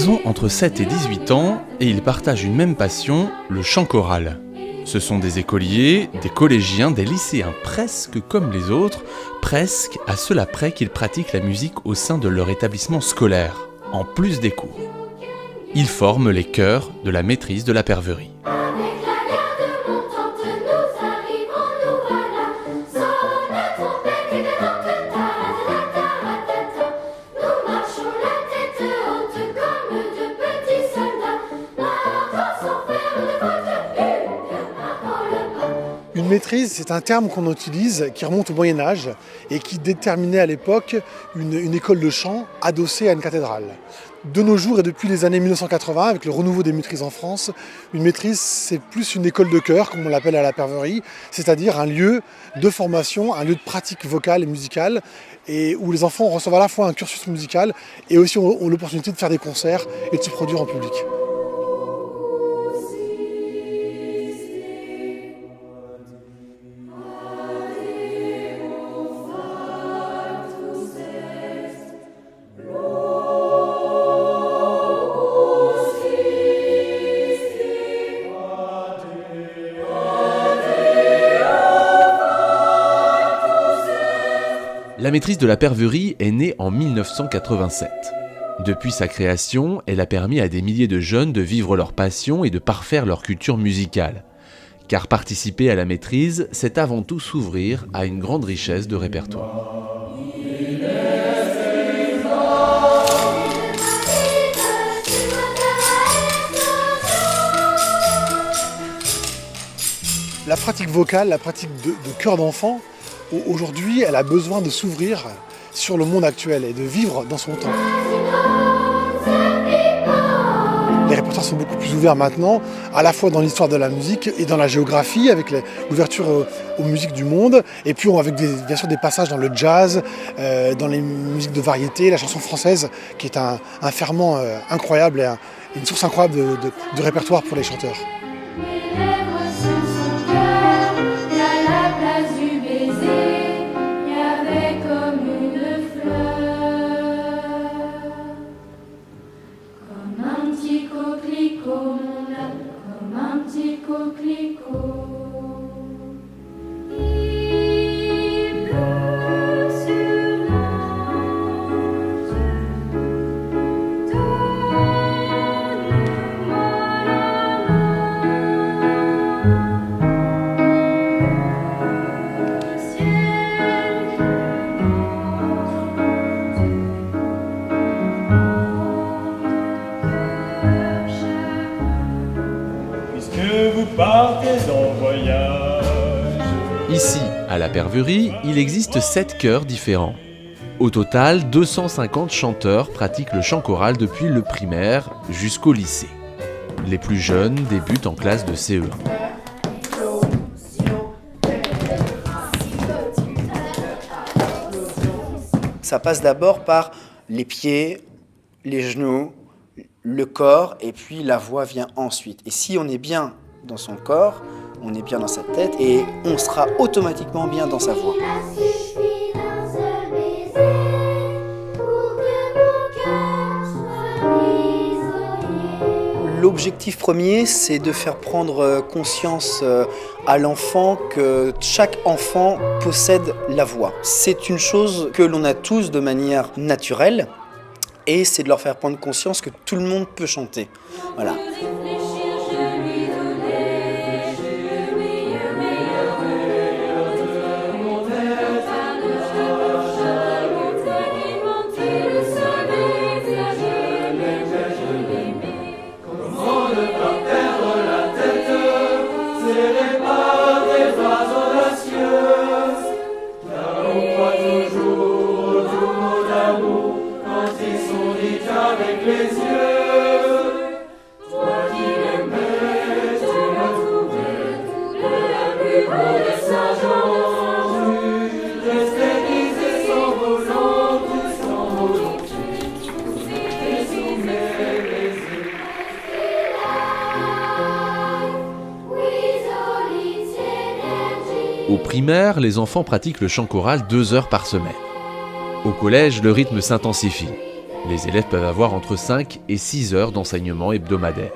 Ils ont entre 7 et 18 ans et ils partagent une même passion, le chant choral. Ce sont des écoliers, des collégiens, des lycéens presque comme les autres, presque à cela près qu'ils pratiquent la musique au sein de leur établissement scolaire, en plus des cours. Ils forment les chœurs de la maîtrise de la Perverie. Une maîtrise, c'est un terme qu'on utilise, qui remonte au Moyen-Âge et qui déterminait à l'époque une école de chant adossée à une cathédrale. De nos jours et depuis les années 1980, avec le renouveau des maîtrises en France, une maîtrise, c'est plus une école de chœur, comme on l'appelle à la Perverie, c'est-à-dire un lieu de formation, un lieu de pratique vocale et musicale, et où les enfants reçoivent à la fois un cursus musical et aussi ont l'opportunité de faire des concerts et de se produire en public. La maîtrise de la Perverie est née en 1987. Depuis sa création, elle a permis à des milliers de jeunes de vivre leur passion et de parfaire leur culture musicale. Car participer à la maîtrise, c'est avant tout s'ouvrir à une grande richesse de répertoire. La pratique vocale, la pratique de chœur d'enfant, aujourd'hui, elle a besoin de s'ouvrir sur le monde actuel et de vivre dans son temps. Les répertoires sont beaucoup plus ouverts maintenant, à la fois dans l'histoire de la musique et dans la géographie, avec l'ouverture aux musiques du monde, et puis avec bien sûr des passages dans le jazz, dans les musiques de variété, la chanson française, qui est un ferment incroyable et une source incroyable de répertoire pour les chanteurs. Ici, à la Perverie, il existe 7 chœurs différents. Au total, 250 chanteurs pratiquent le chant choral depuis le primaire jusqu'au lycée. Les plus jeunes débutent en classe de CE1. Ça passe d'abord par les pieds, les genoux, le corps, et puis la voix vient ensuite. Et si on est bien dans son corps, on est bien dans sa tête, et on sera automatiquement bien dans sa voix. L'objectif premier, c'est de faire prendre conscience à l'enfant que chaque enfant possède la voix. C'est une chose que l'on a tous de manière naturelle, et c'est de leur faire prendre conscience que tout le monde peut chanter. Voilà. Au primaire, les enfants pratiquent le chant choral 2 heures par semaine. Au collège, le rythme s'intensifie. Les élèves peuvent avoir entre 5 et 6 heures d'enseignement hebdomadaire.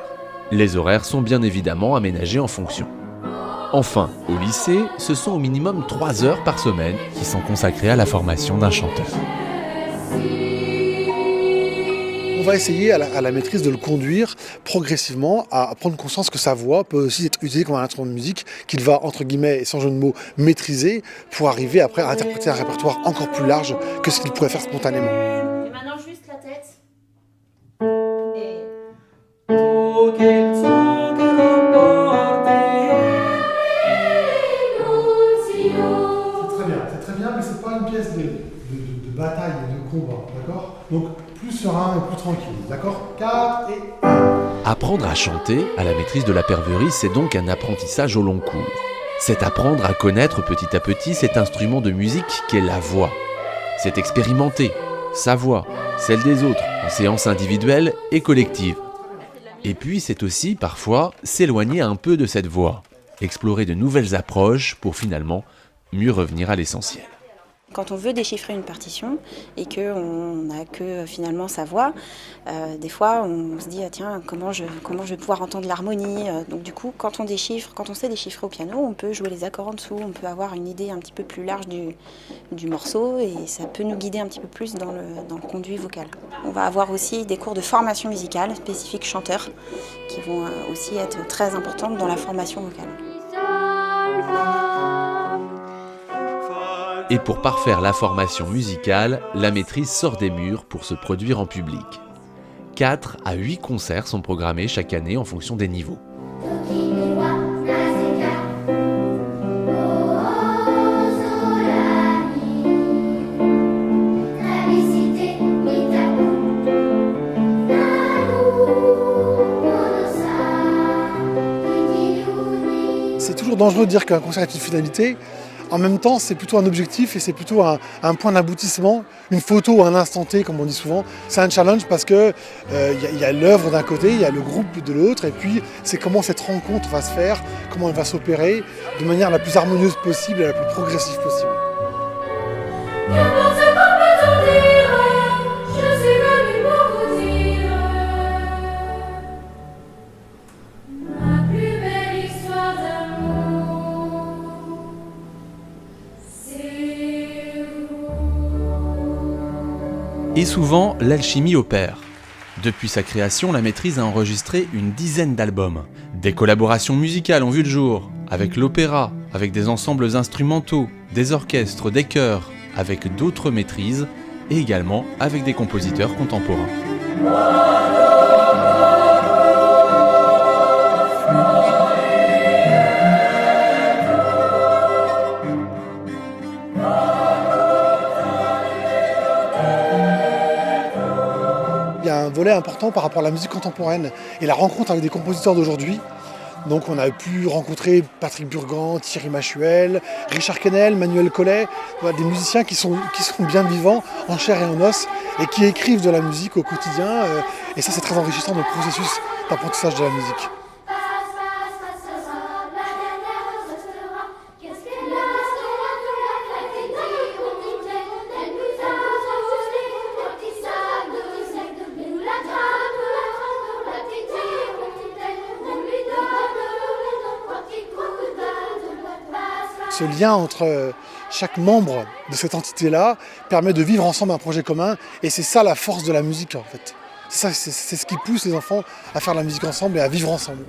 Les horaires sont bien évidemment aménagés en fonction. Enfin, au lycée, ce sont au minimum 3 heures par semaine qui sont consacrées à la formation d'un chanteur. On va essayer à la maîtrise de le conduire progressivement à prendre conscience que sa voix peut aussi être utilisée comme un instrument de musique qu'il va, entre guillemets, et sans jeu de mots, maîtriser pour arriver après à interpréter un répertoire encore plus large que ce qu'il pourrait faire spontanément. Et maintenant juste la tête. Et... C'est très bien, mais c'est pas une pièce de bataille et de combat, d'accord? Donc plus serein et plus tranquille, d'accord? 4 et 1. Apprendre à chanter à la maîtrise de la perverie, c'est donc un apprentissage au long cours. C'est apprendre à connaître petit à petit cet instrument de musique qu'est la voix. C'est expérimenter sa voix, celle des autres, en séance individuelle et collective. Et puis c'est aussi, parfois, s'éloigner un peu de cette voix, explorer de nouvelles approches pour finalement mieux revenir à l'essentiel. Quand on veut déchiffrer une partition et qu'on n'a que finalement sa voix, des fois on se dit ah, tiens comment je vais pouvoir entendre l'harmonie. Donc du coup quand on sait déchiffrer au piano, on peut jouer les accords en dessous, on peut avoir une idée un petit peu plus large du morceau et ça peut nous guider un petit peu plus dans le conduit vocal. On va avoir aussi des cours de formation musicale spécifiques chanteurs qui vont aussi être très importantes dans la formation vocale. Et pour parfaire la formation musicale, la maîtrise sort des murs pour se produire en public. 4 à 8 concerts sont programmés chaque année en fonction des niveaux. C'est toujours dangereux de dire qu'un concert est une finalité. En même temps, c'est plutôt un objectif et c'est plutôt un point d'aboutissement, une photo à un instant T, comme on dit souvent. C'est un challenge parce que y a l'œuvre d'un côté, il y a le groupe de l'autre, et puis c'est comment cette rencontre va se faire, comment elle va s'opérer de manière la plus harmonieuse possible et la plus progressive possible. Et souvent, l'alchimie opère. Depuis sa création, la maîtrise a enregistré une dizaine d'albums. Des collaborations musicales ont vu le jour, avec l'opéra, avec des ensembles instrumentaux, des orchestres, des chœurs, avec d'autres maîtrises, et également avec des compositeurs contemporains. Il y a un volet important par rapport à la musique contemporaine et la rencontre avec des compositeurs d'aujourd'hui. Donc on a pu rencontrer Patrick Burgan, Thierry Machuel, Richard Kennel, Manuel Collet, des musiciens qui sont bien vivants, en chair et en os, et qui écrivent de la musique au quotidien. Et ça c'est très enrichissant dans le processus d'apprentissage de la musique. Ce lien entre chaque membre de cette entité-là permet de vivre ensemble un projet commun et c'est ça la force de la musique en fait. C'est ce qui pousse les enfants à faire de la musique ensemble et à vivre ensemble.